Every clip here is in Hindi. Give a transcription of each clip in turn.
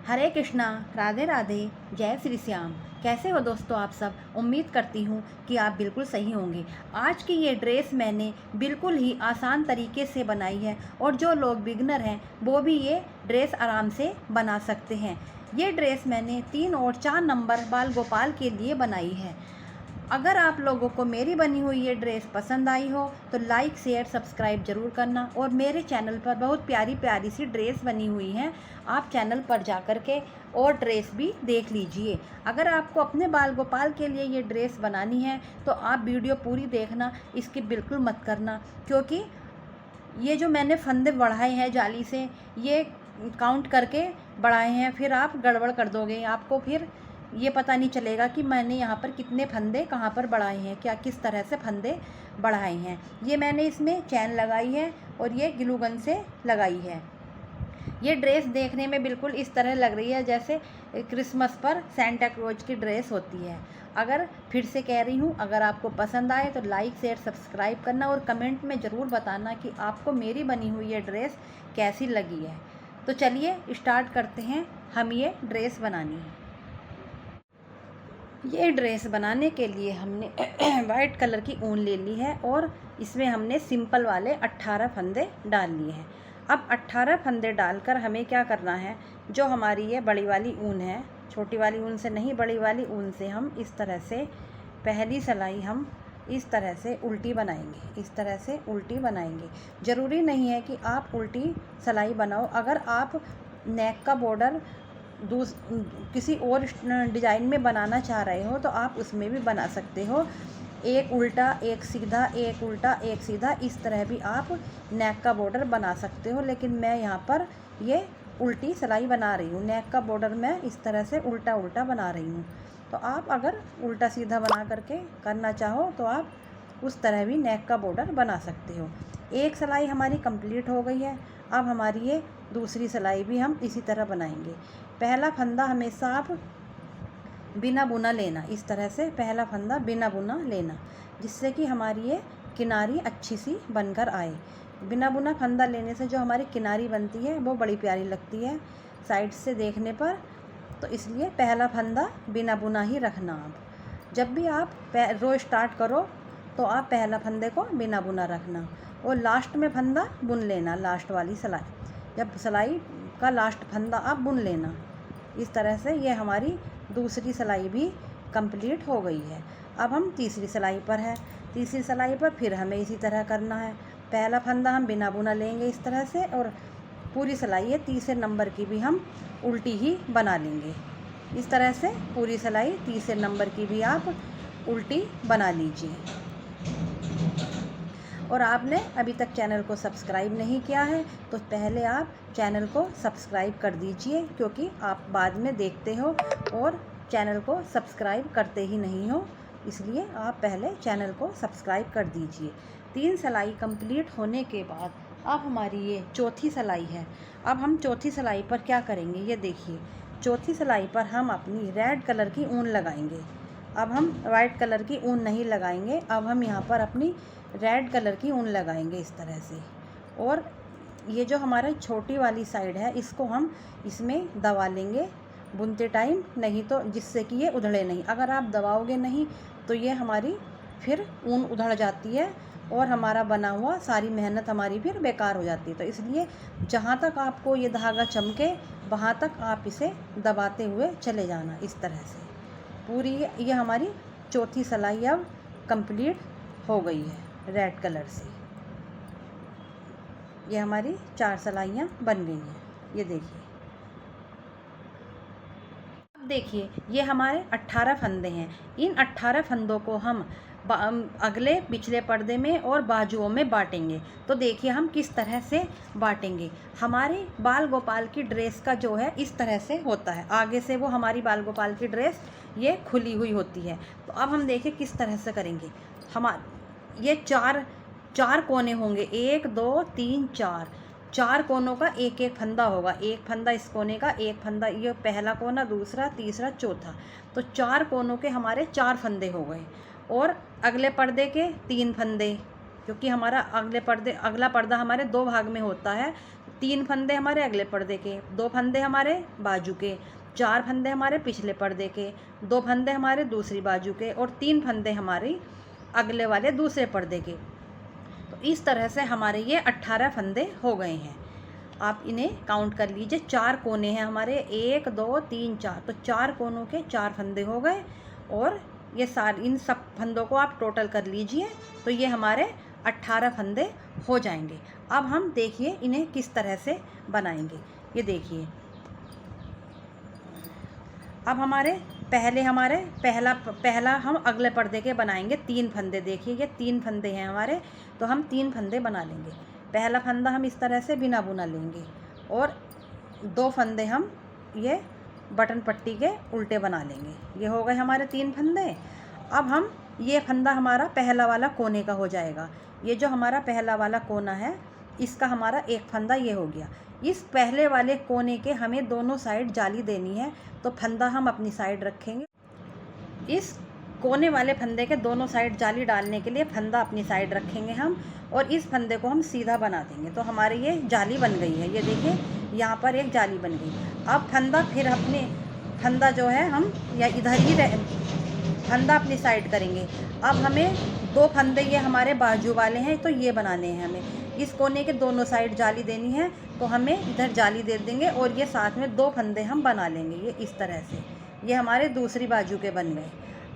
हरे कृष्णा, राधे राधे, जय श्री श्याम। कैसे हो दोस्तों आप सब? उम्मीद करती हूँ कि आप बिल्कुल सही होंगे। आज की ये ड्रेस मैंने बिल्कुल ही आसान तरीके से बनाई है और जो लोग बिगनर हैं वो भी ये ड्रेस आराम से बना सकते हैं। ये ड्रेस मैंने 3 और 4 नंबर बाल गोपाल के लिए बनाई है। अगर आप लोगों को मेरी बनी हुई ये ड्रेस पसंद आई हो तो लाइक शेयर सब्सक्राइब ज़रूर करना। और मेरे चैनल पर बहुत प्यारी प्यारी सी ड्रेस बनी हुई हैं, आप चैनल पर जा कर के और ड्रेस भी देख लीजिए। अगर आपको अपने बाल गोपाल के लिए ये ड्रेस बनानी है तो आप वीडियो पूरी देखना, इसकी बिल्कुल मत करना, क्योंकि ये जो मैंने फंदे बढ़ाए हैं जाली से, ये काउंट करके बढ़ाए हैं, फिर आप गड़बड़ कर दोगे। आपको फिर ये पता नहीं चलेगा कि मैंने यहाँ पर कितने फंदे कहाँ पर बढ़ाए हैं, क्या किस तरह से फंदे बढ़ाए हैं। ये मैंने इसमें चैन लगाई है और ये ग्लू गन से लगाई है। ये ड्रेस देखने में बिल्कुल इस तरह लग रही है जैसे क्रिसमस पर सेंटा क्लॉज की ड्रेस होती है। अगर फिर से कह रही हूँ, अगर आपको पसंद आए तो लाइक शेयर सब्सक्राइब करना और कमेंट में ज़रूर बताना कि आपको मेरी बनी हुई ये ड्रेस कैसी लगी है। तो चलिए स्टार्ट करते हैं हम ये ड्रेस बनानी। ये ड्रेस बनाने के लिए हमने वाइट कलर की ऊन ले ली है और इसमें हमने सिंपल वाले 18 फंदे डाल लिए हैं। अब 18 फंदे डालकर हमें क्या करना है, जो हमारी ये बड़ी वाली ऊन है, छोटी वाली ऊन से नहीं बड़ी वाली ऊन से हम इस तरह से पहली सिलाई हम इस तरह से उल्टी बनाएंगे। इस तरह से उल्टी बनाएंगे। ज़रूरी नहीं है कि आप उल्टी सिलाई बनाओ। अगर आप नेक का बॉर्डर किसी और डिज़ाइन में बनाना चाह रहे हो तो आप उसमें भी बना सकते हो। एक उल्टा एक सीधा, एक उल्टा एक सीधा, इस तरह भी आप नेक का बॉर्डर बना सकते हो। लेकिन मैं यहाँ पर ये उल्टी सिलाई बना रही हूँ। नेक का बॉर्डर मैं इस तरह से उल्टा उल्टा बना रही हूँ। तो आप अगर उल्टा सीधा बना करके करना चाहो तो आप उस तरह भी नेक का बॉर्डर बना सकते हो। एक सिलाई हमारी कंप्लीट हो गई है। अब हमारी ये दूसरी सिलाई भी हम इसी तरह बनाएंगे। पहला फंदा हमेशा आप बिना बुना लेना, इस तरह से पहला फंदा बिना बुना लेना, जिससे कि हमारी ये किनारी अच्छी सी बनकर आए। बिना बुना फंदा लेने से जो हमारी किनारी बनती है वो बड़ी प्यारी लगती है साइड से देखने पर। तो इसलिए पहला फंदा बिना बुना ही रखना। आप जब भी आप रो स्टार्ट करो तो आप पहला फंदे को बिना बुना रखना और लास्ट में फंदा बुन लेना। लास्ट वाली सिलाई, जब सिलाई का लास्ट फंदा आप बुन लेना। इस तरह से ये हमारी दूसरी सिलाई भी कंप्लीट हो गई है। अब हम तीसरी सिलाई पर है। तीसरी सिलाई पर फिर हमें इसी तरह करना है। पहला फंदा हम बिना बुना लेंगे इस तरह से और पूरी सिलाई है तीसरे नंबर की भी हम उल्टी ही बना लेंगे। इस तरह से पूरी सिलाई तीसरे नंबर की भी आप उल्टी बना लीजिए। और आपने अभी तक चैनल को सब्सक्राइब नहीं किया है तो पहले आप चैनल को सब्सक्राइब कर दीजिए, क्योंकि आप बाद में देखते हो और चैनल को सब्सक्राइब करते ही नहीं हो, इसलिए आप पहले चैनल को सब्सक्राइब कर दीजिए। 3 सिलाई कंप्लीट होने के बाद अब हमारी ये चौथी सिलाई है। अब हम चौथी सिलाई पर क्या करेंगे, ये देखिए। चौथी सिलाई पर हम अपनी रेड कलर की ऊन लगाएंगे। अब हम वाइट कलर की ऊन नहीं लगाएंगे। अब हम यहाँ पर अपनी रेड कलर की ऊन लगाएंगे इस तरह से। और ये जो हमारा छोटी वाली साइड है इसको हम इसमें दबा लेंगे बुनते टाइम, नहीं तो जिससे कि ये उधड़े नहीं। अगर आप दबाओगे नहीं तो ये हमारी फिर ऊन उधड़ जाती है और हमारा बना हुआ सारी मेहनत हमारी फिर बेकार हो जाती है। तो इसलिए जहाँ तक आपको ये धागा चमके वहाँ तक आप इसे दबाते हुए चले जाना इस तरह से। पूरी ये हमारी चौथी सिलाई अब कंप्लीट हो गई है रेड कलर से। ये हमारी 4 सिलाइयाँ बन गई हैं, ये देखिए। अब देखिए ये हमारे 18 फंदे हैं। इन 18 फंदों को हम अगले पिछले पर्दे में और बाजुओं में बांटेंगे। तो देखिए हम किस तरह से बांटेंगे। हमारी बाल गोपाल की ड्रेस का जो है इस तरह से होता है। आगे से वो हमारी बाल गोपाल की ड्रेस ये खुली हुई होती है। तो अब हम देखिए किस तरह से करेंगे। ये चार कोने होंगे, 1 2 3 4। 4 कोनों का एक एक फंदा होगा। एक फंदा इस कोने का, एक फंदा ये पहला कोना, दूसरा, तीसरा, चौथा। तो 4 कोनों के हमारे 4 फंदे हो गए। और अगले पर्दे के 3 फंदे, क्योंकि हमारा अगला पर्दा हमारे 2 भाग में होता है। 3 फंदे हमारे अगले पर्दे के, 2 फंदे हमारे बाजू के, 4 फंदे हमारे पिछले पर्दे के, 2 फंदे हमारे दूसरी बाजू के और 3 फंदे हमारी अगले वाले दूसरे पर्दे के। तो इस तरह से हमारे ये 18 फंदे हो गए हैं। आप इन्हें काउंट कर लीजिए। 4 कोने हैं हमारे, 1 2 3 4, तो 4 कोनों के 4 फंदे हो गए और ये इन सब फंदों को आप टोटल कर लीजिए तो ये हमारे 18 फंदे हो जाएंगे। अब हम देखिए इन्हें किस तरह से बनाएंगे। ये देखिए, अब हमारे पहला हम अगले पर्दे के बनाएंगे 3 फंदे। देखिए ये 3 फंदे हैं हमारे, तो हम 3 फंदे बना लेंगे। पहला फंदा हम इस तरह से बिना बुना लेंगे और 2 फंदे हम ये बटन पट्टी के उल्टे बना लेंगे। ये हो गए हमारे 3 फंदे। अब हम ये फंदा हमारा पहला वाला कोने का हो जाएगा। ये जो हमारा पहला वाला कोना है इसका हमारा एक फंदा ये हो गया। इस पहले वाले कोने के हमें दोनों साइड जाली देनी है, तो फंदा हम अपनी साइड रखेंगे। इस कोने वाले फंदे के दोनों साइड जाली डालने के लिए फंदा अपनी साइड रखेंगे हम, और इस फंदे को हम सीधा बना देंगे। तो हमारे ये जाली बन गई है। ये देखिए यहाँ पर एक जाली बन गई। अब फंदा जो है हम या इधर ही फंदा अपनी साइड करेंगे। अब हमें 2 फंदे ये हमारे बाजू वाले हैं, तो ये बनाने हैं हमें। इस कोने के दोनों साइड जाली देनी है, तो हमें इधर जाली दे देंगे और ये साथ में 2 फंदे हम बना लेंगे। ये इस तरह से ये हमारे दूसरी बाजू के बन गए।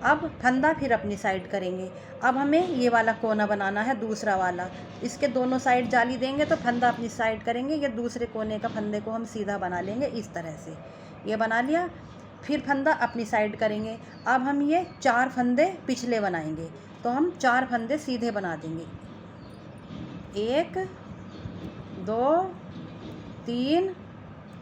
अब फंदा फिर अपनी साइड करेंगे। अब हमें ये वाला कोना बनाना है, दूसरा वाला। इसके दोनों साइड जाली देंगे तो फंदा अपनी साइड करेंगे। ये दूसरे कोने का फंदे को हम सीधा बना लेंगे इस तरह से। ये बना लिया, फिर फंदा अपनी साइड करेंगे। अब हम ये 4 फंदे पिछले बनाएंगे, तो हम 4 फंदे सीधे बना देंगे। 1 2 3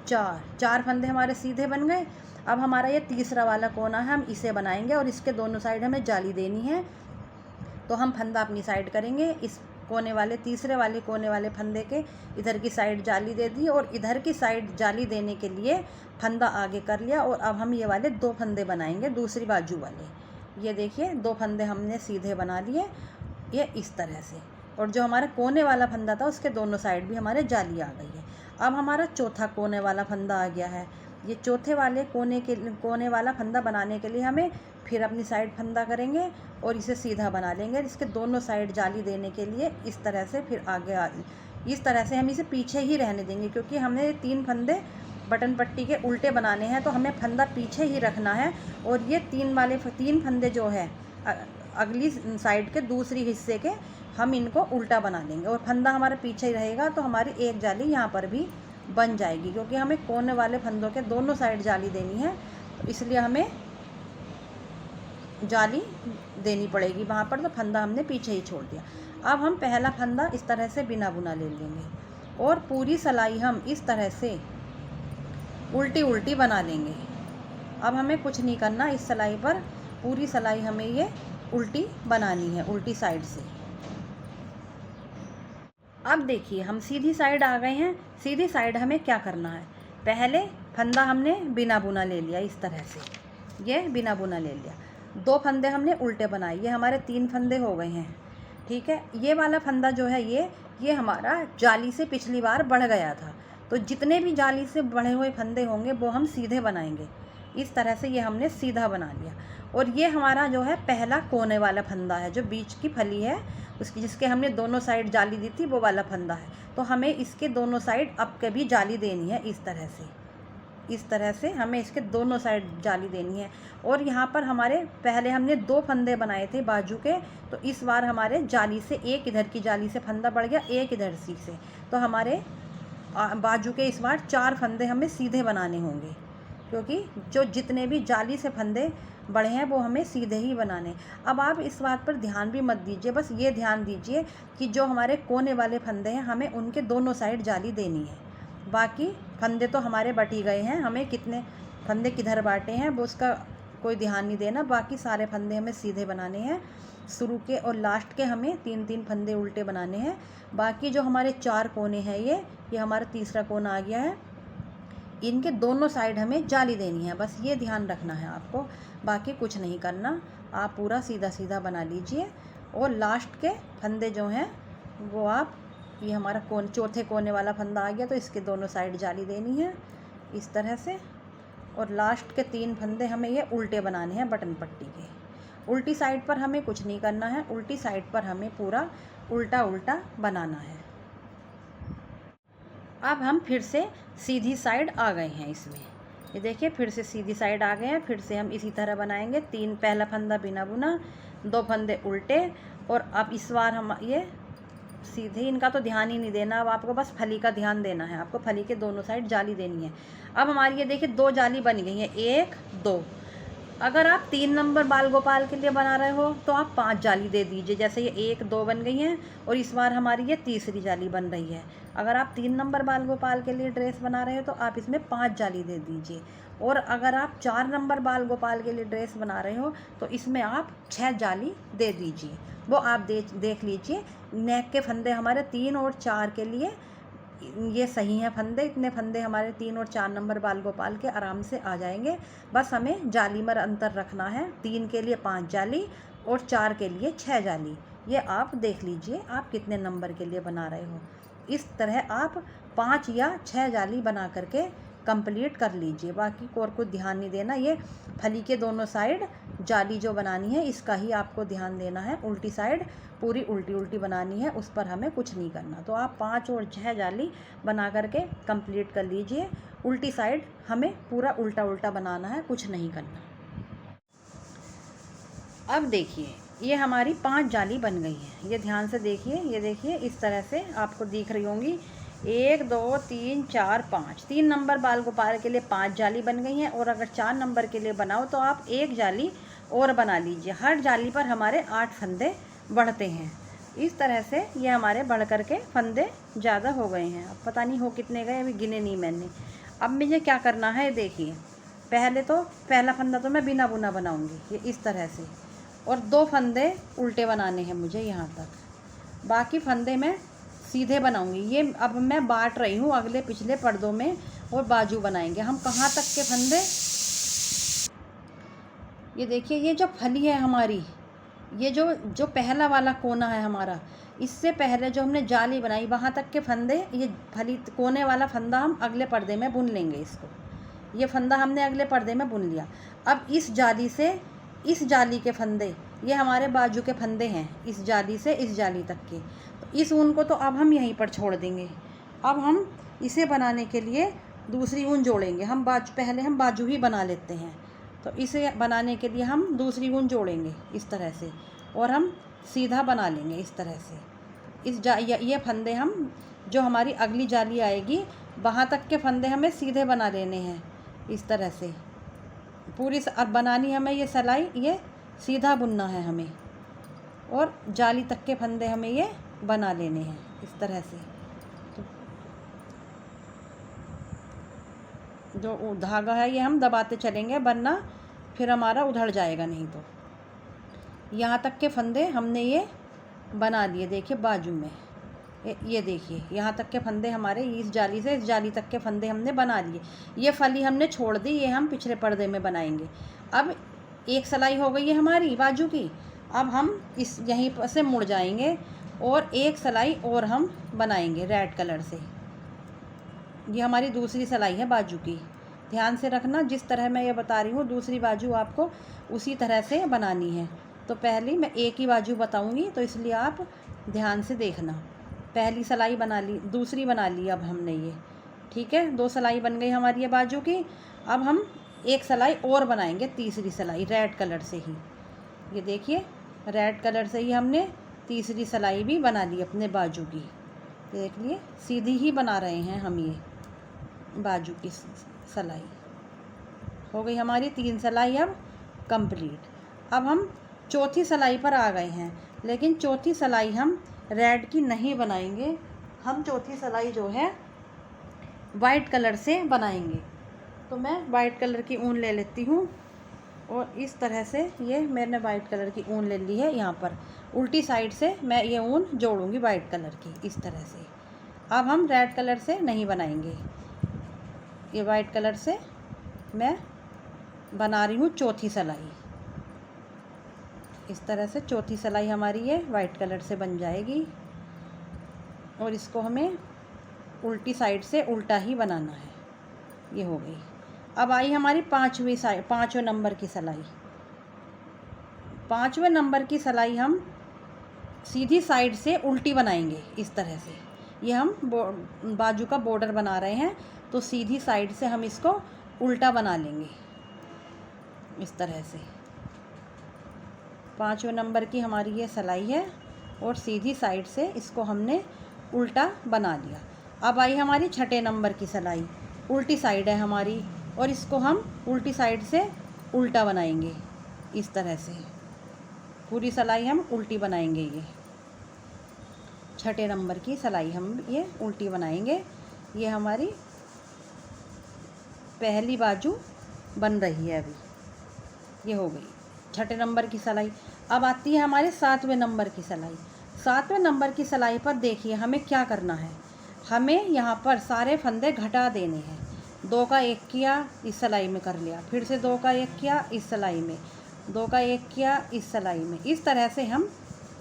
4 फंदे हमारे सीधे बन गए। अब हमारा ये तीसरा वाला कोना है, हम इसे बनाएंगे और इसके दोनों साइड हमें जाली देनी है, तो हम फंदा अपनी साइड करेंगे। इस तीसरे वाले कोने वाले फंदे के इधर की साइड जाली दे दी और इधर की साइड जाली देने के लिए फंदा आगे कर लिया। और अब हम ये वाले 2 फंदे बनाएंगे दूसरी बाजू वाले। ये देखिए 2 फंदे हमने सीधे बना लिए, ये इस तरह से। और जो हमारा कोने वाला फंदा था उसके दोनों साइड भी हमारे जाली आ गई है। अब हमारा चौथा कोने वाला फंदा आ गया है। ये चौथे वाले कोने वाला फंदा बनाने के लिए हमें फिर अपनी साइड फंदा करेंगे और इसे सीधा बना लेंगे। इसके दोनों साइड जाली देने के लिए इस तरह से फिर इस तरह से हम इसे पीछे ही रहने देंगे, क्योंकि हमने 3 फंदे बटन पट्टी के उल्टे बनाने हैं, तो हमें फंदा पीछे ही रखना है। और ये 3 फंदे जो है अगली साइड के दूसरी हिस्से के हम इनको उल्टा बना लेंगे और फंदा हमारे पीछे ही रहेगा। तो हमारी एक जाली यहाँ पर भी बन जाएगी, क्योंकि हमें कोने वाले फंदों के दोनों साइड जाली देनी है, तो इसलिए हमें जाली देनी पड़ेगी वहाँ पर। तो फंदा हमने पीछे ही छोड़ दिया। अब हम पहला फंदा इस तरह से बिना बुना ले लेंगे और पूरी सिलाई हम इस तरह से उल्टी उल्टी बना लेंगे। अब हमें कुछ नहीं करना, इस सिलाई पर पूरी सिलाई हमें ये उल्टी बनानी है, उल्टी साइड से। अब देखिए हम सीधी साइड आ गए हैं। सीधी साइड हमें क्या करना है, पहले फंदा हमने बिना बुना ले लिया इस तरह से, ये बिना बुना ले लिया। 2 फंदे हमने उल्टे बनाए, ये हमारे 3 फंदे हो गए हैं। ठीक है, ये वाला फंदा जो है ये हमारा जाली से पिछली बार बढ़ गया था, तो जितने भी जाली से बढ़े हुए फंदे होंगे वो हम सीधे बनाएंगे। इस तरह से ये हमने सीधा बना लिया। और ये हमारा जो है पहला कोने वाला फंदा है, जो बीच की फली है उसकी, जिसके हमने दोनों साइड जाली दी थी, वो वाला फंदा है। तो हमें इसके दोनों साइड अब कभी जाली देनी है इस तरह से हमें इसके दोनों साइड जाली देनी है। और यहाँ पर हमारे पहले हमने 2 फंदे बनाए थे बाजू के, तो इस बार हमारे जाली से एक इधर की जाली से फंदा बढ़ गया, एक इधर सी से, तो हमारे बाजू के इस बार 4 फंदे हमें सीधे बनाने होंगे, क्योंकि जो जितने भी जाली से फंदे बढ़े हैं वो हमें सीधे ही बनाने। अब आप इस बात पर ध्यान भी मत दीजिए, बस ये ध्यान दीजिए कि जो हमारे कोने वाले फंदे हैं हमें उनके दोनों साइड जाली देनी है। बाकी फंदे तो हमारे बट ही गए हैं, हमें कितने फंदे किधर बांटे हैं वो उसका कोई ध्यान नहीं देना। बाकी सारे फंदे हमें सीधे बनाने हैं। शुरू के और लास्ट के हमें 3-3 फंदे उल्टे बनाने हैं। बाकी जो हमारे 4 कोने हैं ये हमारा तीसरा कोना आ गया है, इनके दोनों साइड हमें जाली देनी है, बस ये ध्यान रखना है आपको, बाकी कुछ नहीं करना। आप पूरा सीधा सीधा बना लीजिए और लास्ट के फंदे जो हैं वो आप ये हमारा चौथे कोने वाला फंदा आ गया, तो इसके दोनों साइड जाली देनी है इस तरह से। और लास्ट के 3 फंदे हमें ये उल्टे बनाने हैं बटन पट्टी के। उल्टी साइड पर हमें कुछ नहीं करना है, उल्टी साइड पर हमें पूरा उल्टा उल्टा बनाना है। अब हम फिर से सीधी साइड आ गए हैं इसमें, ये देखिए फिर से सीधी साइड आ गए हैं। फिर से हम इसी तरह बनाएंगे। 3 पहला फंदा बिना बुना, 2 फंदे उल्टे, और अब इस बार हम ये सीधे, इनका तो ध्यान ही नहीं देना, अब आपको बस फली का ध्यान देना है। आपको फली के दोनों साइड जाली देनी है। अब हमारी ये देखिए 2 जाली बन गई हैं, 1 2। अगर आप 3 नंबर बाल गोपाल के लिए बना रहे हो तो आप 5 जाली दे दीजिए। जैसे ये 1 2 बन गई हैं, और इस बार हमारी ये तीसरी जाली बन रही है। अगर आप 3 नंबर बाल गोपाल के लिए ड्रेस बना रहे हो तो आप इसमें 5 जाली दे दीजिए। और अगर आप 4 नंबर बाल गोपाल के लिए ड्रेस बना रहे हो तो इसमें आप 6 जाली दे दीजिए। वो आप देख लीजिए। नेक के फंदे हमारे 3 और 4 के लिए ये सही हैं फंदे। इतने फंदे हमारे 3 और 4 नंबर बाल गोपाल के आराम से आ जाएंगे। बस हमें जाली में अंतर रखना है। 3 के लिए 5 जाली और 4 के लिए 6 जाली। ये आप देख लीजिए आप कितने नंबर के लिए बना रहे हो। इस तरह आप 5 या 6 जाली बना करके कंप्लीट कर लीजिए। बाकी और कुछ ध्यान नहीं देना। ये फली के दोनों साइड जाली जो बनानी है इसका ही आपको ध्यान देना है। उल्टी साइड पूरी उल्टी उल्टी बनानी है, उस पर हमें कुछ नहीं करना। तो आप 5 और 6 जाली बना करके कंप्लीट कर लीजिए। उल्टी साइड हमें पूरा उल्टा उल्टा बनाना है, कुछ नहीं करना। अब देखिए ये हमारी 5 जाली बन गई है। ये ध्यान से देखिए, ये देखिए इस तरह से आपको दिख रही होंगी। 1 2 3 4 5, 3 नंबर बाल गोपाल के लिए 5 जाली बन गई हैं। और अगर 4 नंबर के लिए बनाओ तो आप 1 जाली और बना लीजिए। हर जाली पर हमारे 8 फंदे बढ़ते हैं। इस तरह से ये हमारे बढ़ कर के फंदे ज़्यादा हो गए हैं। अब पता नहीं हो कितने गए, अभी गिने नहीं मैंने। अब मुझे क्या करना है देखिए, पहले तो पहला फंदा तो मैं बिना बुना बनाऊंगी ये इस तरह से, और 2 फंदे उल्टे बनाने हैं मुझे यहाँ तक। बाकी फंदे मैं सीधे बनाऊंगी। ये अब मैं बांट रही हूँ अगले पिछले पर्दों में, और बाजू बनाएंगे हम। कहाँ तक के फंदे, ये देखिए ये जो फली है हमारी, ये जो पहला वाला कोना है हमारा, इससे पहले जो हमने जाली बनाई वहाँ तक के फंदे, ये फली कोने वाला फंदा हम अगले पर्दे में बुन लेंगे इसको। ये फंदा हमने अगले पर्दे में बुन लिया। अब इस जाली से इस जाली के फंदे, ये हमारे बाजू के फंदे हैं, इस जाली से इस जाली तक के। तो इस ऊन को तो अब हम यहीं पर छोड़ देंगे। अब हम इसे बनाने के लिए दूसरी ऊन जोड़ेंगे। हम पहले हम बाजू ही बना लेते हैं, तो इसे बनाने के लिए हम दूसरी ऊन जोड़ेंगे इस तरह से, और हम सीधा बना लेंगे इस तरह से। ये फंदे हम जो हमारी अगली जाली आएगी वहाँ तक के फंदे हमें सीधे बना लेने हैं इस तरह से। पूरी बनानी हमें ये सिलाई, ये सीधा बुनना है हमें, और जाली तक के फंदे हमें ये बना लेने हैं इस तरह से। तो जो धागा है ये हम दबाते चलेंगे, वरना फिर हमारा उधड़ जाएगा नहीं। तो यहाँ तक के फंदे हमने ये बना लिए। देखिए बाजू में ये देखिए यहाँ तक के फंदे हमारे, इस जाली से इस जाली तक के फंदे हमने बना लिए। ये फली हमने छोड़ दी, ये हम पिछले पर्दे में बनाएंगे। अब एक सिलाई हो गई है हमारी बाजू की। अब हम इस यहीं पर से मुड़ जाएंगे और एक सिलाई और हम बनाएंगे रेड कलर से। ये हमारी दूसरी सिलाई है बाजू की। ध्यान से रखना, जिस तरह मैं ये बता रही हूँ दूसरी बाजू आपको उसी तरह से बनानी है। तो पहली मैं एक ही बाजू बताऊँगी, तो इसलिए आप ध्यान से देखना। पहली सिलाई बना ली, दूसरी बना ली अब हमने ये, ठीक है। 2 सिलाई बन गई हमारी ये बाजू की। अब हम एक सिलाई और बनाएंगे, तीसरी सिलाई रेड कलर से ही। ये देखिए रेड कलर से ही हमने तीसरी सिलाई भी बना ली अपने बाजू की। देख लिए सीधी ही बना रहे हैं हम, ये बाजू की सिलाई हो गई हमारी 3 सिलाई अब कंप्लीट। अब हम चौथी सिलाई पर आ गए हैं, लेकिन चौथी सिलाई हम रेड की नहीं बनाएंगे। हम चौथी सिलाई जो है वाइट कलर से बनाएंगे। तो मैं वाइट कलर की ऊन ले लेती हूँ, और इस तरह से ये मैंने वाइट कलर की ऊन ले ली है। यहाँ पर उल्टी साइड से मैं ये ऊन जोड़ूंगी वाइट कलर की इस तरह से। अब हम रेड कलर से नहीं बनाएंगे, ये वाइट कलर से मैं बना रही हूँ चौथी सिलाई। इस तरह से चौथी सिलाई हमारी ये वाइट कलर से बन जाएगी। और इसको हमें उल्टी साइड से उल्टा ही बनाना है। ये हो गई। अब आई हमारी 5वें नंबर की सिलाई। 5वें नंबर की सिलाई हम सीधी साइड से उल्टी बनाएंगे इस तरह से। ये हम बाजू का बॉर्डर बना रहे हैं, तो सीधी साइड से हम इसको उल्टा बना लेंगे इस तरह से। 5वें नंबर की हमारी ये सिलाई है और सीधी साइड से इसको हमने उल्टा बना लिया। अब आई हमारी 6ठे नंबर की सिलाई। उल्टी साइड है हमारी और इसको हम उल्टी साइड से उल्टा बनाएंगे इस तरह से। पूरी सिलाई हम उल्टी बनाएंगे। ये 6ठे नंबर की सिलाई हम ये उल्टी बनाएंगे। ये हमारी पहली बाजू बन रही है अभी। ये हो गई 6ठे नंबर की सिलाई। अब आती है हमारे 7वें नंबर की सिलाई। 7वें नंबर की सिलाई पर देखिए हमें क्या करना है। हमें यहाँ पर सारे फंदे घटा देने हैं। 2 का 1 किया, इस सिलाई में कर लिया, फिर से 2 का 1 किया इस सिलाई में, 2 का 1 किया इस सिलाई में। इस तरह से हम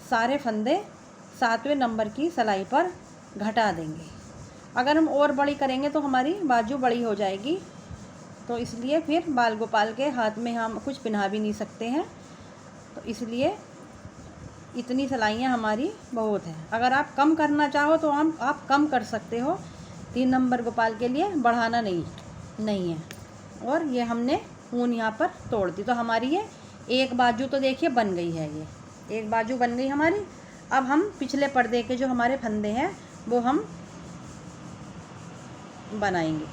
सारे फंदे 7वें नंबर की सिलाई पर घटा देंगे। अगर हम और बड़ी करेंगे तो हमारी बाजू बड़ी हो जाएगी, तो इसलिए फिर बाल गोपाल के हाथ में हम कुछ पहना भी नहीं सकते हैं, तो इसलिए इतनी सिलाइयाँ हमारी बहुत हैं। अगर आप कम करना चाहो तो आप कम कर सकते हो। 3 नंबर गोपाल के लिए बढ़ाना नहीं है। और ये हमने ऊन यहाँ पर तोड़ दी, तो हमारी ये एक बाजू तो देखिए बन गई है। ये एक बाजू बन गई हमारी। अब हम पिछले पर्दे के जो हमारे फंदे हैं वो हम बनाएंगे।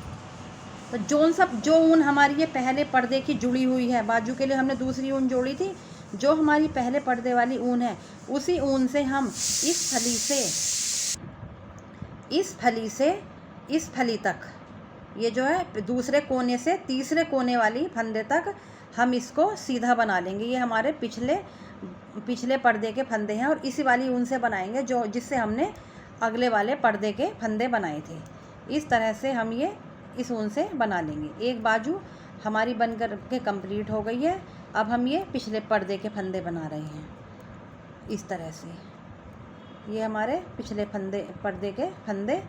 तो जो ऊन हमारी ये पहले पर्दे की जुड़ी हुई है, बाजू के लिए हमने दूसरी ऊन जोड़ी थी, जो हमारी पहले पर्दे वाली ऊन है उसी ऊन से हम इस फली तक, ये जो है दूसरे कोने से तीसरे कोने वाली फंदे तक हम इसको सीधा बना लेंगे। ये हमारे पिछले पर्दे के फंदे हैं और इसी वाली ऊन से बनाएंगे जो जिससे हमने अगले वाले पर्दे के फंदे बनाए थे। इस तरह से हम ये इस ऊन से बना लेंगे। एक बाजू हमारी बनकर के कंप्लीट हो गई है। अब हम ये पिछले पर्दे के फंदे बना रहे हैं इस तरह से। ये हमारे पिछले पर्दे के फंदे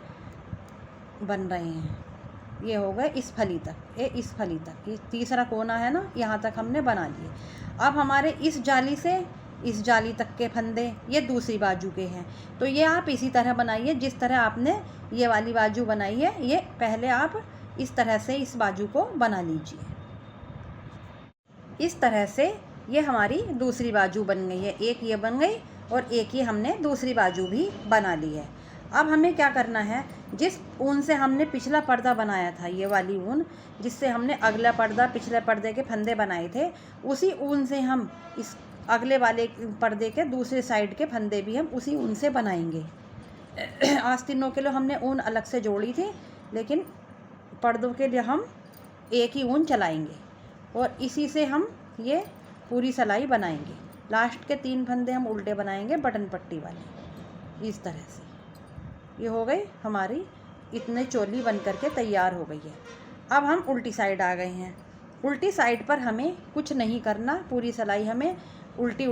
बन रहे हैं। ये हो गए इस फली तक, इस फली तक, ये तीसरा कोना है ना, यहाँ तक हमने बना लिए। अब हमारे इस जाली से इस जाली तक के फंदे ये दूसरी बाजू के हैं, तो ये आप इसी तरह बनाइए जिस तरह आपने ये वाली बाजू बनाई है। ये पहले आप इस तरह से इस बाजू को बना लीजिए। इस तरह से ये हमारी दूसरी बाजू बन गई है। एक ये बन गई और एक ये हमने दूसरी बाजू भी बना ली है। अब हमें क्या करना है, जिस ऊन से हमने पिछला पर्दा बनाया था, ये वाली ऊन जिससे हमने अगला पर्दा पिछले पर्दे के फंदे बनाए थे, उसी ऊन से हम इस अगले वाले पर्दे के दूसरे साइड के फंदे भी हम उसी ऊन से बनाएंगे। आस्तीनों के लिए हमने ऊन अलग से जोड़ी थी, लेकिन पर्दों के लिए हम एक ही ऊन चलाएंगे और इसी से हम ये पूरी सिलाई बनाएंगे। लास्ट के 3 फंदे हम उल्टे बनाएंगे बटन पट्टी वाले इस तरह से। ये हो गई हमारी, इतने चोली बन करके तैयार हो गई है। अब हम उल्टी साइड आ गए हैं। उल्टी साइड पर हमें कुछ नहीं करना, पूरी सिलाई हमें उल्टी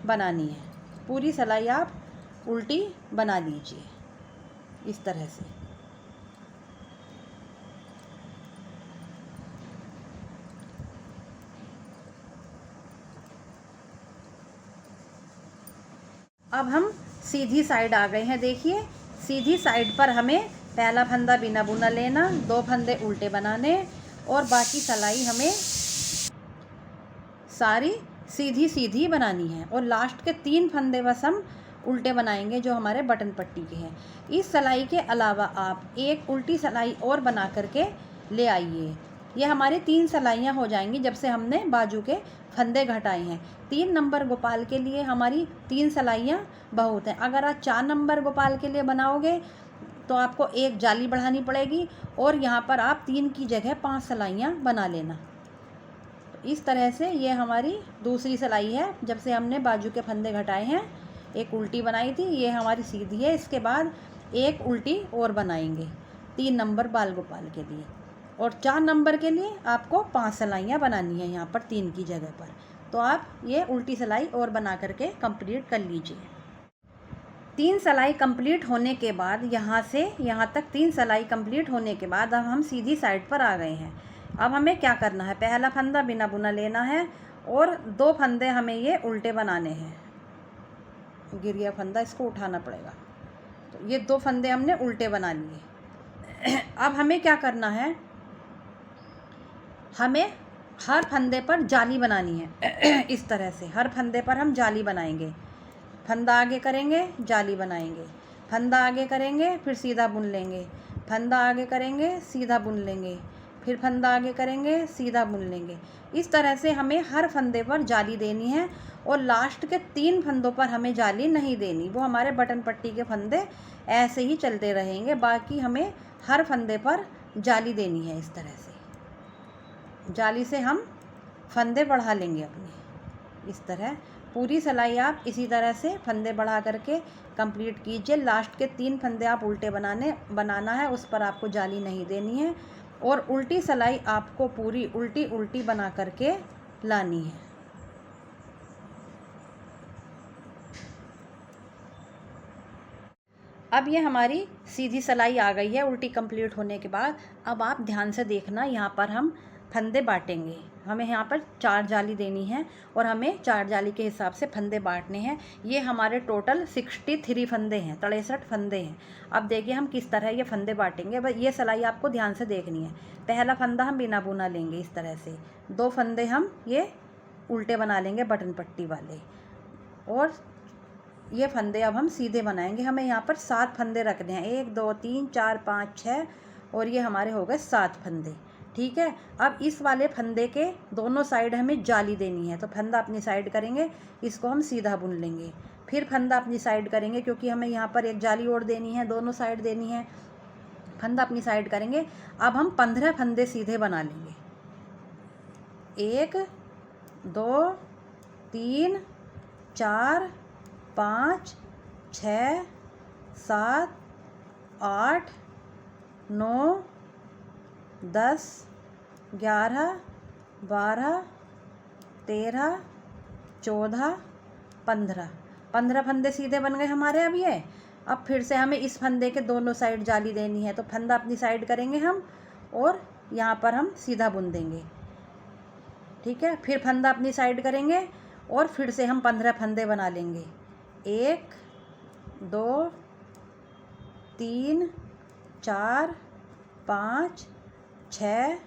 बनानी है। पूरी सिलाई आप उल्टी बना लीजिए इस तरह से। अब हम सीधी साइड आ गए हैं। देखिए सीधी साइड पर हमें पहला फंदा बिना बुना लेना, 2 फंदे उल्टे बनाने और बाकी सिलाई हमें सारी सीधी बनानी है। और लास्ट के 3 फंदे बस हम उल्टे बनाएंगे जो हमारे बटन पट्टी के हैं। इस सिलाई के अलावा आप एक उल्टी सिलाई और बना करके ले आइए। ये हमारी 3 सिलाइयाँ हो जाएंगी जब से हमने बाजू के फंदे घटाए हैं। 3 नंबर गोपाल के लिए हमारी 3 सिलाइयाँ बहुत हैं। अगर आप 4 नंबर गोपाल के लिए बनाओगे तो आपको एक जाली बढ़ानी पड़ेगी और यहाँ पर आप 3 की जगह 5 सिलाइयाँ बना लेना। तो इस तरह से ये हमारी दूसरी सिलाई है। जब से हमने बाजू के फंदे घटाए हैं, एक उल्टी बनाई थी, ये हमारी सीधी है। इसके बाद एक उल्टी और बनाएंगे 3 नंबर बाल गोपाल के लिए, और 4 नंबर के लिए आपको 5 सिलाइयाँ बनानी है यहाँ पर 3 की जगह पर। तो आप ये उल्टी सिलाई और बना करके कंप्लीट कर लीजिए। 3 सिलाई कंप्लीट होने के बाद यहाँ से यहाँ तक 3 सिलाई कंप्लीट होने के बाद अब हम सीधी साइड पर आ गए हैं। अब हमें क्या करना है, पहला फंदा बिना बुना लेना है और 2 फंदे हमें ये उल्टे बनाने हैं। गिर गया फंदा, इसको उठाना पड़ेगा। तो ये 2 फंदे हमने उल्टे बना लिए। अब हमें क्या करना है, हमें हर फंदे पर जाली बनानी है। इस तरह से हर फंदे पर हम जाली बनाएंगे। फंदा आगे करेंगे, जाली बनाएंगे, फंदा आगे करेंगे, फिर सीधा बुन लेंगे, फंदा आगे करेंगे, सीधा बुन लेंगे, फिर फंदा आगे करेंगे, सीधा बुन लेंगे। इस तरह से हमें हर फंदे पर जाली देनी है और लास्ट के 3 फंदों पर हमें जाली नहीं देनी, वो हमारे बटन पट्टी के फंदे ऐसे ही चलते रहेंगे। बाकी हमें हर फंदे पर जाली देनी है। इस तरह से जाली से हम फंदे बढ़ा लेंगे अपने। इस तरह पूरी सिलाई आप इसी तरह से फंदे बढ़ा करके कंप्लीट कीजिए। लास्ट के 3 फंदे आप उल्टे बनाना है, उस पर आपको जाली नहीं देनी है और उल्टी सिलाई आपको पूरी उल्टी उल्टी बना करके लानी है। अब ये हमारी सीधी सिलाई आ गई है उल्टी कंप्लीट होने के बाद। अब आप ध्यान से देखना, यहाँ पर हम फंदे बांटेंगे। हमें यहाँ पर 4 जाली देनी है और हमें 4 जाली के हिसाब से फंदे बांटने हैं। ये हमारे टोटल 63 फंदे हैं, 63 फंदे हैं। अब देखिए हम किस तरह ये फंदे बांटेंगे। बस ये सिलाई आपको ध्यान से देखनी है। पहला फंदा हम बिना बुना लेंगे इस तरह से, 2 फंदे हम ये उल्टे बना लेंगे बटन पट्टी वाले और ये फंदे अब हम सीधे बनाएंगे। हमें यहाँ पर 7 फंदे रखने हैं, 1 2 3 4 5 6 और ये हमारे हो गए 7 फंदे। ठीक है। अब इस वाले फंदे के दोनों साइड हमें जाली देनी है, तो फंदा अपनी साइड करेंगे, इसको हम सीधा बुन लेंगे। फिर फंदा अपनी साइड करेंगे क्योंकि हमें यहाँ पर एक जाली और देनी है, दोनों साइड देनी है। फंदा अपनी साइड करेंगे। अब हम 15 फंदे सीधे बना लेंगे। 1 2 3 4 5 6 7 8 9 10 11 12 13 14 15 फंदे सीधे बन गए हमारे। अब ये अब फिर से हमें इस फंदे के दोनों साइड जाली देनी है, तो फंदा अपनी साइड करेंगे हम और यहाँ पर हम सीधा बुन देंगे। ठीक है। फिर फंदा अपनी साइड करेंगे और फिर से हम 15 फंदे बना लेंगे। 1 2 3 4 5 6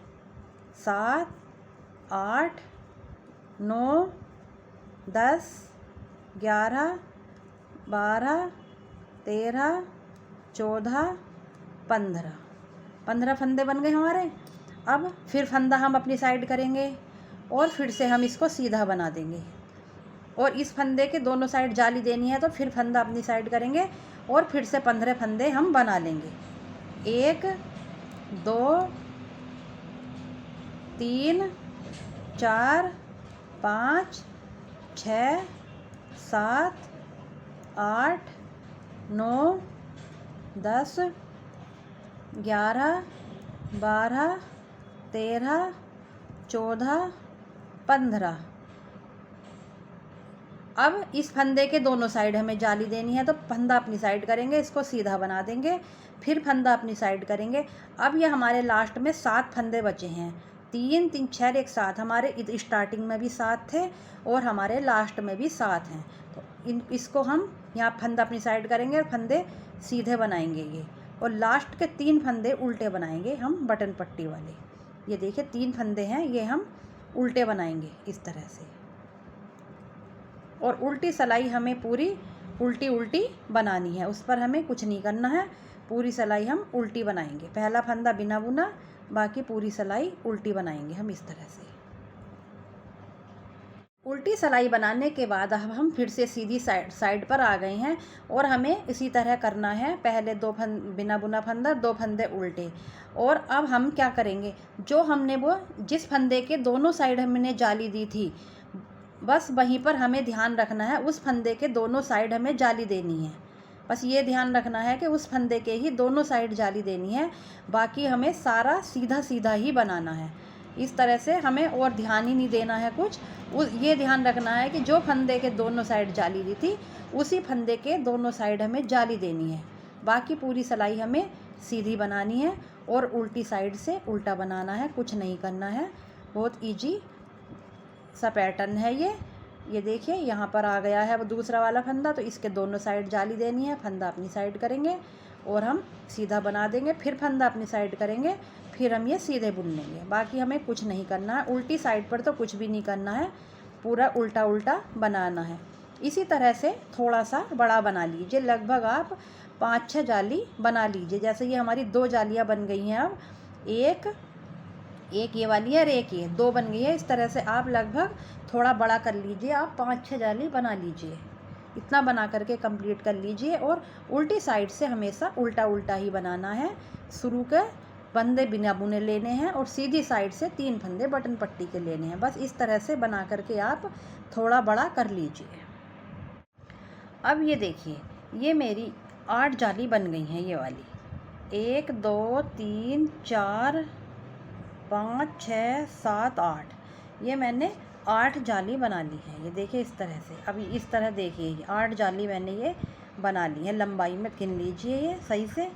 7 8 9 10 11 12 13 14 15 फंदे बन गए हमारे। अब फिर फंदा हम अपनी साइड करेंगे और फिर से हम इसको सीधा बना देंगे और इस फंदे के दोनों साइड जाली देनी है, तो फिर फंदा अपनी साइड करेंगे और फिर से 15 फंदे हम बना लेंगे। 1 2 3 4 5 6 7 8 9 10 11 12 13 14 15। अब इस फंदे के दोनों साइड हमें जाली देनी है, तो फंदा अपनी साइड करेंगे, इसको सीधा बना देंगे, फिर फंदा अपनी साइड करेंगे। अब ये हमारे लास्ट में 7 फंदे बचे हैं, 3 3 6 एक साथ। हमारे स्टार्टिंग में भी 7 थे और हमारे लास्ट में भी 7 हैं। तो इसको हम यहाँ फंदा अपनी साइड करेंगे और फंदे सीधे बनाएंगे ये, और लास्ट के 3 फंदे उल्टे बनाएंगे हम बटन पट्टी वाले। ये देखिए 3 फंदे हैं, ये हम उल्टे बनाएंगे इस तरह से। और उल्टी सिलाई हमें पूरी उल्टी उल्टी बनानी है, उस पर हमें कुछ नहीं करना है। पूरी सिलाई हम उल्टी बनाएंगे। पहला फंदा बिना बुना, बाकी पूरी सिलाई उल्टी बनाएंगे हम इस तरह से। उल्टी सिलाई बनाने के बाद अब हम फिर से सीधी साइड पर आ गए हैं और हमें इसी तरह करना है। पहले 2 बिना बुना फंदा, 2 फंदे उल्टे। और अब हम क्या करेंगे, जो हमने वो जिस फंदे के दोनों साइड हमने जाली दी थी, बस वहीं पर हमें ध्यान रखना है, उस फंदे के दोनों साइड हमें जाली देनी है। बस ये ध्यान रखना है कि उस फंदे के ही दोनों साइड जाली देनी है, बाकी हमें सारा सीधा सीधा ही बनाना है। इस तरह से हमें और ध्यान ही नहीं देना है कुछ। ये ध्यान रखना है कि जो फंदे के दोनों साइड जाली दी थी उसी फंदे के दोनों साइड हमें जाली देनी है। बाकी पूरी सिलाई हमें सीधी बनानी है और उल्टी साइड से उल्टा बनाना है, कुछ नहीं करना है। बहुत इजी सा पैटर्न है ये देखिए यहाँ पर आ गया है वो दूसरा वाला फंदा, तो इसके दोनों साइड जाली देनी है। फंदा अपनी साइड करेंगे और हम सीधा बना देंगे, फिर फंदा अपनी साइड करेंगे, फिर हम ये सीधे बुन लेंगे। बाकी हमें कुछ नहीं करना है, उल्टी साइड पर तो कुछ भी नहीं करना है, पूरा उल्टा उल्टा बनाना है। इसी तरह से थोड़ा सा बड़ा बना लीजिए, लगभग आप 5-6 जाली बना लीजिए। जैसे ये हमारी 2 जालियाँ बन गई हैं, अब एक ये वाली है और एक ये 2 बन गई है। इस तरह से आप लगभग थोड़ा बड़ा कर लीजिए, आप 5-6 जाली बना लीजिए। इतना बना करके कंप्लीट कर लीजिए और उल्टी साइड से हमेशा उल्टा उल्टा ही बनाना है। शुरू के फंदे बिना बुने लेने हैं और सीधी साइड से 3 फंदे बटन पट्टी के लेने हैं। बस इस तरह से बना करके आप थोड़ा बड़ा कर लीजिए। अब ये देखिए, ये मेरी 8 जाली बन गई हैं, ये वाली 1 2 3 4 5 6 7 8, ये मैंने 8 जाली बना ली है। ये देखिए इस तरह से, अभी इस तरह देखिए, ये 8 जाली मैंने ये बना ली है। लंबाई में गिन लीजिए ये सही से,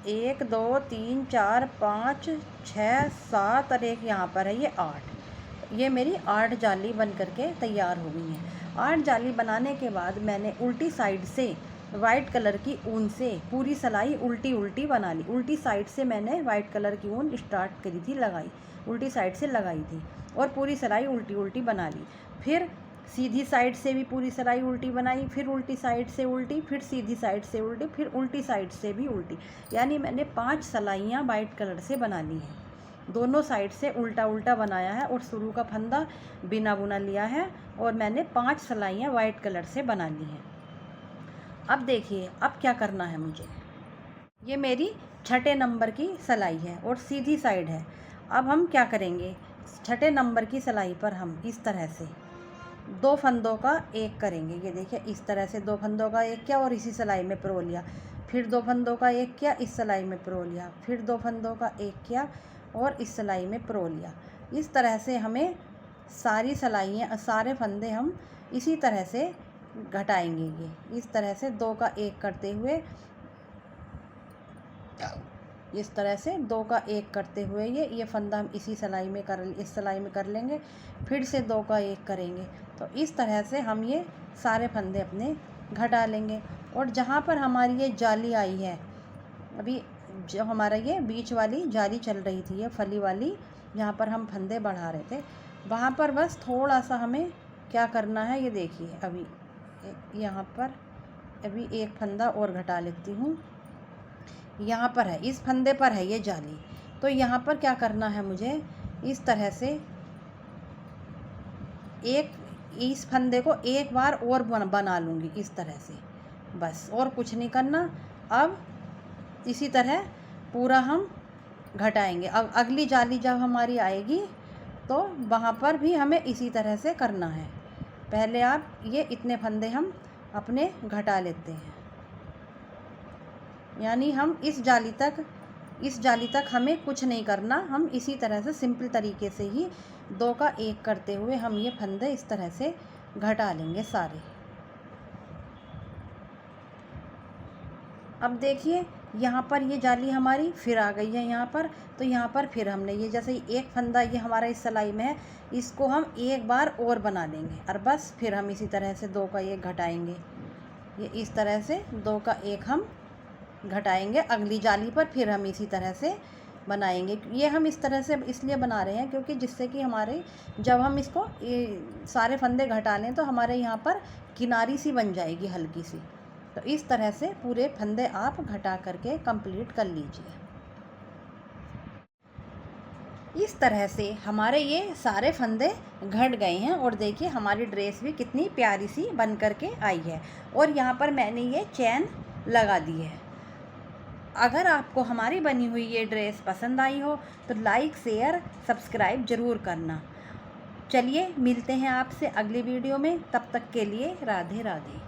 1 2 3 4 5 6 7 और एक यहाँ पर है ये 8। ये मेरी 8 जाली बन करके तैयार हो गई हैं। 8 जाली बनाने के बाद मैंने उल्टी साइड से वाइट कलर की ऊन से पूरी सिलाई उल्टी उल्टी बना ली। उल्टी साइड से मैंने वाइट कलर की ऊन स्टार्ट करी थी, लगाई, उल्टी साइड से लगाई थी और पूरी सिलाई उल्टी उल्टी बना ली। फिर सीधी साइड से भी पूरी सिलाई उल्टी बनाई, फिर उल्टी साइड से उल्टी, फिर सीधी साइड से उल्टी, फिर उल्टी साइड से भी उल्टी। यानी मैंने 5 सिलाइयाँ वाइट कलर से बना ली हैं। दोनों साइड से उल्टा उल्टा बनाया है और शुरू का फंदा बिना बुना लिया है और मैंने 5 सिलाइयाँ वाइट कलर से बना ली हैं। अब देखिए, अब क्या करना है मुझे। ये मेरी 6ठे नंबर की सिलाई है और सीधी साइड है। अब हम क्या करेंगे, 6ठे नंबर की सिलाई पर हम इस तरह से 2 फंदों का एक करेंगे। ये देखिए इस तरह से 2 फंदों का एक किया और इसी सिलाई में पिरो लिया, फिर 2 फंदों का एक किया, इस सिलाई में पिरो लिया, फिर 2 फंदों का एक किया और इस सिलाई में पिरो लिया। इस तरह से हमें सारी सिलाइयाँ, सारे फंदे हम इसी तरह से घटाएंगे। ये इस तरह से 2 का एक करते हुए, इस तरह से 2 का एक करते हुए ये फंदा हम इसी सिलाई में इस सिलाई में कर लेंगे, फिर से 2 का एक करेंगे। तो इस तरह से हम ये सारे फंदे अपने घटा लेंगे। और जहाँ पर हमारी ये जाली आई है, अभी जो हमारा ये बीच वाली जाली चल रही थी, ये फली वाली, जहाँ पर हम फंदे बढ़ा रहे थे, वहाँ पर बस थोड़ा सा हमें क्या करना है। ये देखिए, अभी यहाँ पर अभी एक फंदा और घटा लेती हूँ। यहाँ पर है, इस फंदे पर है ये जाली, तो यहाँ पर क्या करना है मुझे, इस तरह से इस फंदे को एक बार और बना लूँगी इस तरह से, बस और कुछ नहीं करना। अब इसी तरह पूरा हम घटाएंगे। अब अगली जाली जब हमारी आएगी तो वहाँ पर भी हमें इसी तरह से करना है। पहले आप ये इतने फंदे हम अपने घटा लेते हैं, यानी हम इस जाली तक हमें कुछ नहीं करना। हम इसी तरह से सिंपल तरीके से ही 2 का एक करते हुए हम ये फंदे इस तरह से घटा लेंगे सारे। अब देखिए यहाँ पर ये जाली हमारी फिर आ गई है यहाँ पर, तो यहाँ पर फिर हमने ये जैसे एक फंदा ये हमारा इस सिलाई में है, इसको हम एक बार और बना देंगे और बस फिर हम इसी तरह से 2 का एक घटाएंगे। ये इस तरह से 2 का एक हम घटाएंगे अगली जाली पर, फिर हम इसी तरह से बनाएंगे। ये हम इस तरह से इसलिए बना रहे हैं क्योंकि जिससे कि हमारे जब हम इसको सारे फंदे घटा लें तो हमारे यहाँ पर किनारी सी बन जाएगी हल्की सी। तो इस तरह से पूरे फंदे आप घटा करके कंप्लीट कर लीजिए। इस तरह से हमारे ये सारे फंदे घट गए हैं और देखिए हमारी ड्रेस भी कितनी प्यारी सी बन करके आई है। और यहाँ पर मैंने ये चैन लगा दी है। अगर आपको हमारी बनी हुई ये ड्रेस पसंद आई हो तो लाइक, शेयर, सब्सक्राइब ज़रूर करना। चलिए मिलते हैं आपसे अगली वीडियो में, तब तक के लिए राधे राधे।